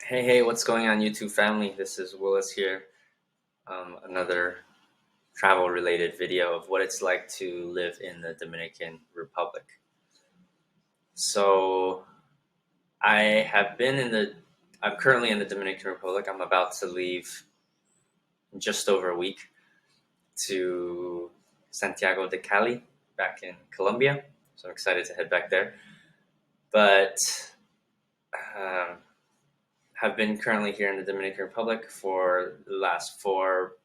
Hey, what's going on, YouTube family? This is Willis here. Another travel related video of what it's like to live in the Dominican Republic. So, I have been in the, I'm currently in the Dominican Republic. I'm about to leave in just over a week to Santiago de Cali back in Colombia. So, I'm excited to head back there. But, um, have been currently here in the Dominican Republic for the last four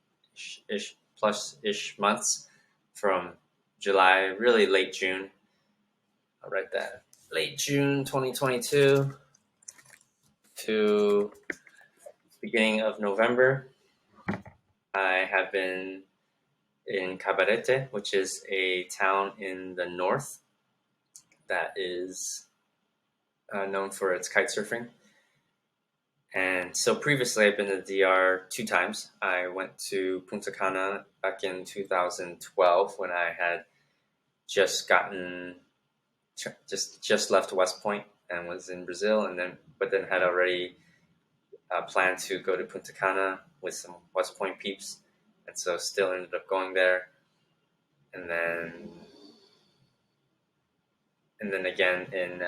ish plus ish months from July, really late June. I'll write that late June 2022 to beginning of November. I have been in Cabarete, which is a town in the north that is known for its kite surfing. And so previously, I've been to the DR two times. I went to Punta Cana back in 2012 when I had just gotten just left West Point and was in Brazil, and then had already planned to go to Punta Cana with some West Point peeps, and so still ended up going there, and then again in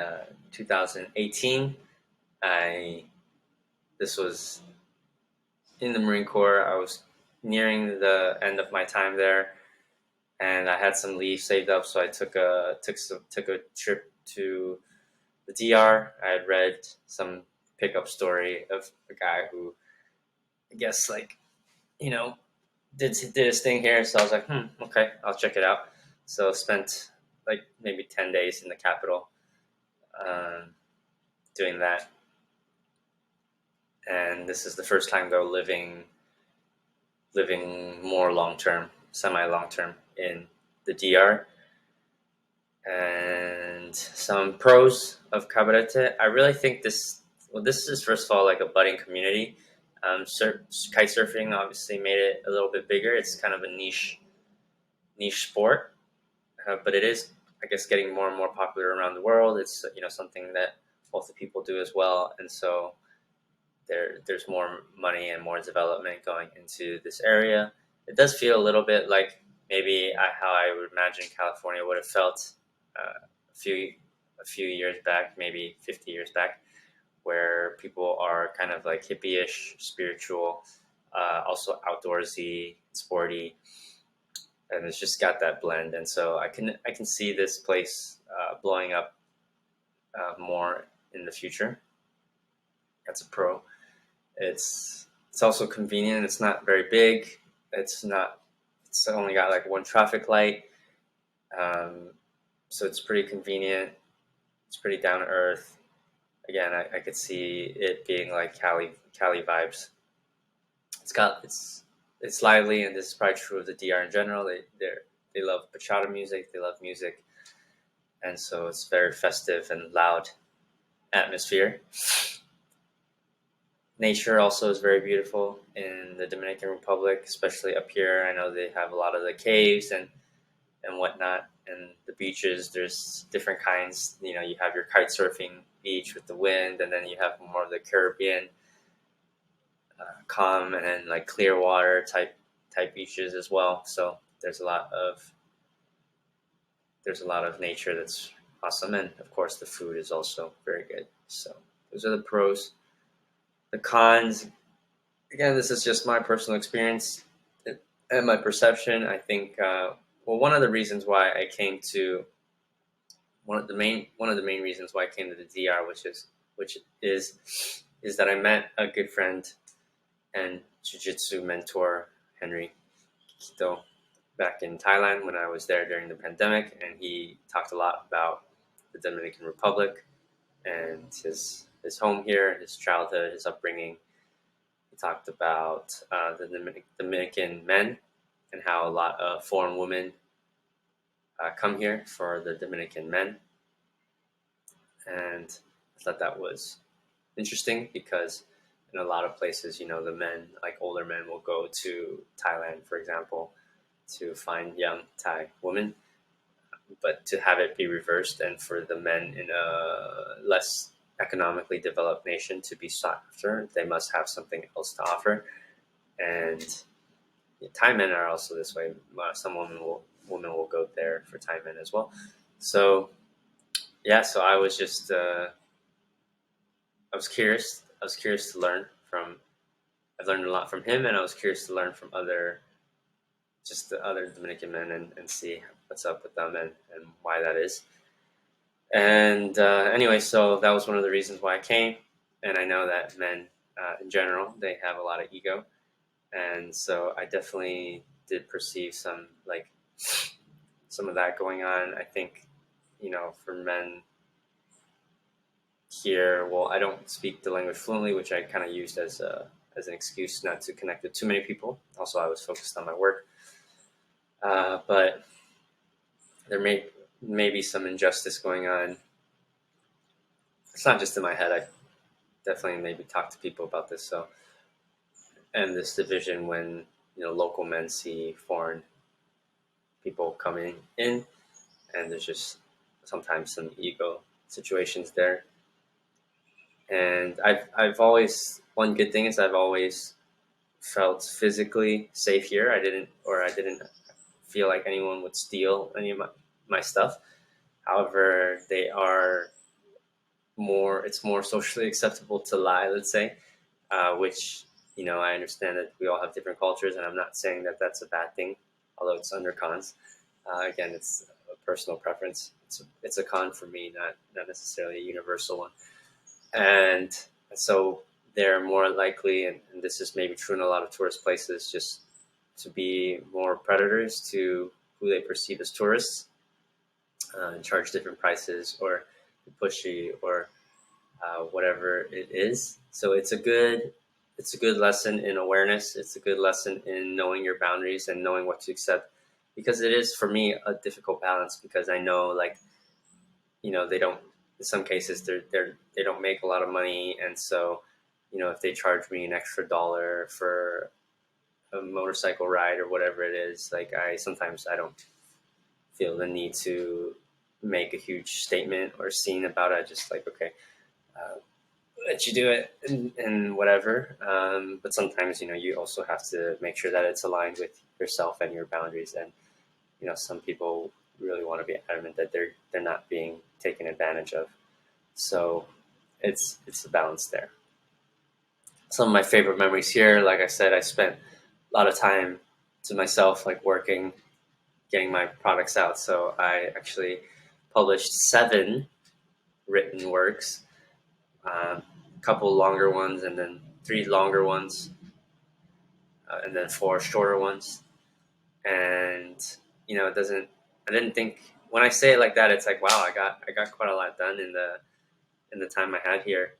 2018, I this was in the Marine Corps. I was nearing the end of my time there, and I had some leave saved up, so I took a trip to the DR. I had read some pickup story of a guy who, I guess, like, you know, did his thing here. So I was like, okay, I'll check it out. So spent like maybe 10 days in the capital, um, doing that. And this is the first time though living more long term, semi long term in the DR. And some pros of Cabarete. I really think this is first of all like a budding community. Kite surfing obviously made it a little bit bigger. It's kind of a niche sport, but it is, I guess, getting more and more popular around the world. It's something that both the people do as well, and so there's more money and more development going into this area. It does feel a little bit like maybe how I would imagine California would have felt a few years back, maybe 50 years back, where people are kind of like hippie-ish, spiritual, also outdoorsy, sporty, and it's just got that blend. And so I can see this place blowing up more in the future. That's a pro. It's also convenient. It's not very big. It's not. It's only got like one traffic light, so it's pretty convenient. It's pretty down to earth. Again, I could see it being like Cali vibes. It's lively, and this is probably true of the DR in general. They love bachata music. They love music, and so it's very festive and loud atmosphere. Nature also is very beautiful in the Dominican Republic, especially up here. I know they have a lot of the caves and whatnot, and the beaches. There's different kinds. You have your kite surfing beach with the wind, and then you have more of the Caribbean, calm and like clear water type beaches as well. So there's a lot of nature that's awesome, and of course the food is also very good. So those are the pros. The cons, again, this is just my personal experience and my perception. I think one of the reasons why I came to one of the main reasons why I came to the DR, which is that I met a good friend and jiu-jitsu mentor, Henry Kito, back in Thailand when I was there during the pandemic, and he talked a lot about the Dominican Republic and his home here, his childhood, his upbringing. He talked about the Dominican men and how a lot of foreign women come here for the Dominican men, and I thought that was interesting because in a lot of places, the men, like older men, will go to Thailand, for example, to find young Thai women, but to have it be reversed and for the men in a less economically developed nation to be sought after. They must have something else to offer, and Thai men are also this way. Some women will go there for Thai men as well. So yeah, so I was just I was curious. I was curious to learn from. I've learned a lot from him, and I was curious to learn from just the other Dominican men, and see what's up with them, and why that is. And anyway, so that was one of the reasons why I came. And I know that men, in general, they have a lot of ego, and so I definitely did perceive some of that going on. I think, for men here, well, I don't speak the language fluently, which I kind of used as an excuse not to connect with too many people. Also, I was focused on my work, but there may be some injustice going on. It's not just in my head. I definitely maybe talk to people about this. So, and this division when local men see foreign people coming in, and there's just sometimes some ego situations there. And I've always, one good thing is I've always felt physically safe here. I didn't feel like anyone would steal any of my stuff. However, it's more socially acceptable to lie, let's say, which, I understand that we all have different cultures, and I'm not saying that that's a bad thing, although it's under cons. Again, it's a personal preference. It's a con for me, not necessarily a universal one. And so they're more likely, and this is maybe true in a lot of tourist places, just to be more predators to who they perceive as tourists, and charge different prices, or pushy, or whatever it is. So it's a good lesson in awareness. It's a good lesson in knowing your boundaries and knowing what to accept, because it is for me a difficult balance, because I know, like, they don't, in some cases they don't make a lot of money, and so if they charge me an extra dollar for a motorcycle ride or whatever it is, like, I don't feel the need to make a huge statement or scene about it. Just like, okay, uh, let you do it, and whatever. But sometimes, you also have to make sure that it's aligned with yourself and your boundaries. And some people really want to be adamant that they're not being taken advantage of. So it's a balance there. Some of my favorite memories here, like I said, I spent a lot of time to myself, like working, getting my products out. So I actually published 7 written works, a couple longer ones, and then 3 longer ones, and then 4 shorter ones. And it doesn't. I didn't think, when I say it like that, it's like, wow, I got quite a lot done in the time I had here,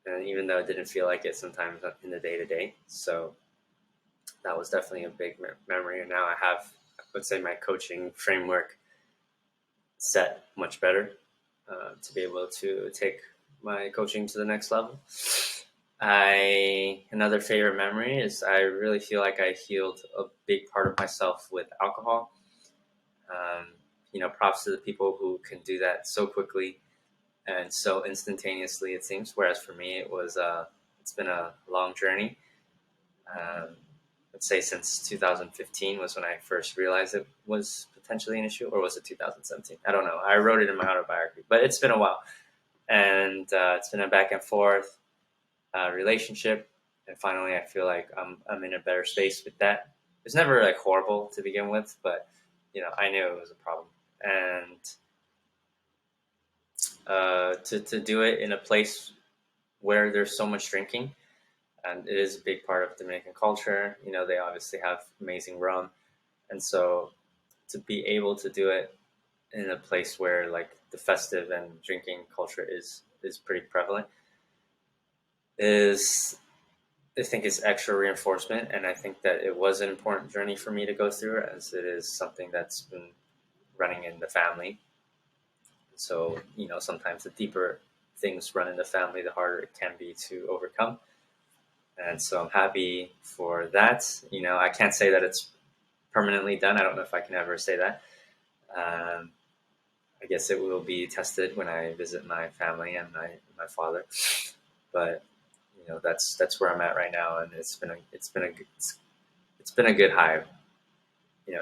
and even though it didn't feel like it sometimes in the day to day. So that was definitely a big memory. And now I would say, my coaching framework set much better, to be able to take my coaching to the next level. Another favorite memory is, I really feel like I healed a big part of myself with alcohol. Um, Props to the people who can do that so quickly and so instantaneously, it seems. Whereas for me, it's been a long journey. Um, let's say since 2015 was when I first realized it was potentially an issue, or was it 2017? I don't know. I wrote it in my autobiography, but it's been a while, and it's been a back and forth relationship. And finally, I feel like I'm in a better space with that. It's never like horrible to begin with, but I knew it was a problem, and to do it in a place where there's so much drinking, and it is a big part of Dominican culture. They obviously have amazing rum, and so to be able to do it in a place where, like, the festive and drinking culture is pretty prevalent, is, I think, it's extra reinforcement. And I think that it was an important journey for me to go through, as it is something that's been running in the family. So sometimes the deeper things run in the family, the harder it can be to overcome. And so I'm happy for that. I can't say that it's permanently done. I don't know if I can ever say that. Um, I guess it will be tested when I visit my family and my father. But that's where I'm at right now, and it's been a good high,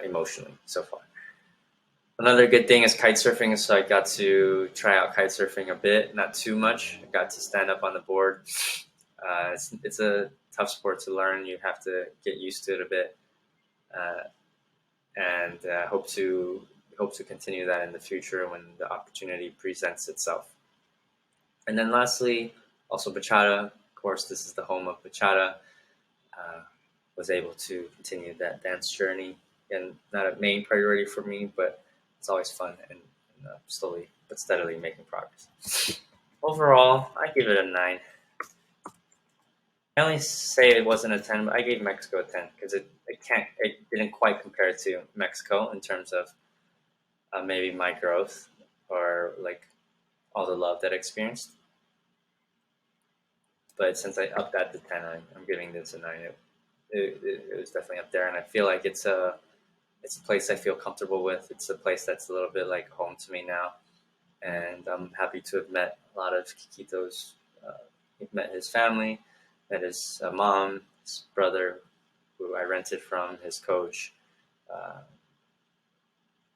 emotionally so far. Another good thing is kite surfing, so I got to try out kite surfing a bit, not too much. I got to stand up on the board. It's a tough sport to learn. You have to get used to it a bit, uh, and hope to continue that in the future when the opportunity presents itself. And then lastly, also bachata. Of course, this is the home of bachata. Uh, was able to continue that dance journey, and not a main priority for me, but it's always fun and slowly but steadily making progress. Overall, I give it a 9. I only say it wasn't a 10, but I gave Mexico a 10 because it didn't quite compare to Mexico in terms of maybe my growth or like all the love that I experienced. But since I upped that to 10, I'm giving this a 9. It was definitely up there, and I feel like it's a place I feel comfortable with. It's a place that's a little bit like home to me now, and I'm happy to have met a lot of Kikito's. Met his family, met his mom, his brother, who I rented from, his coach, uh,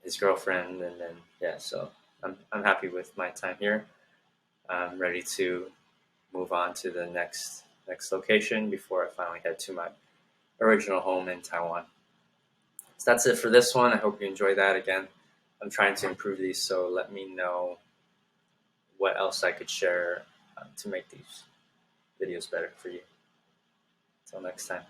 his girlfriend, and then yeah. So I'm happy with my time here. I'm ready to move on to the next location before I finally head to my original home in Taiwan. So that's it for this one. I hope you enjoy that. Again, I'm trying to improve these, so let me know what else I could share to make these videos better for you. Until next time.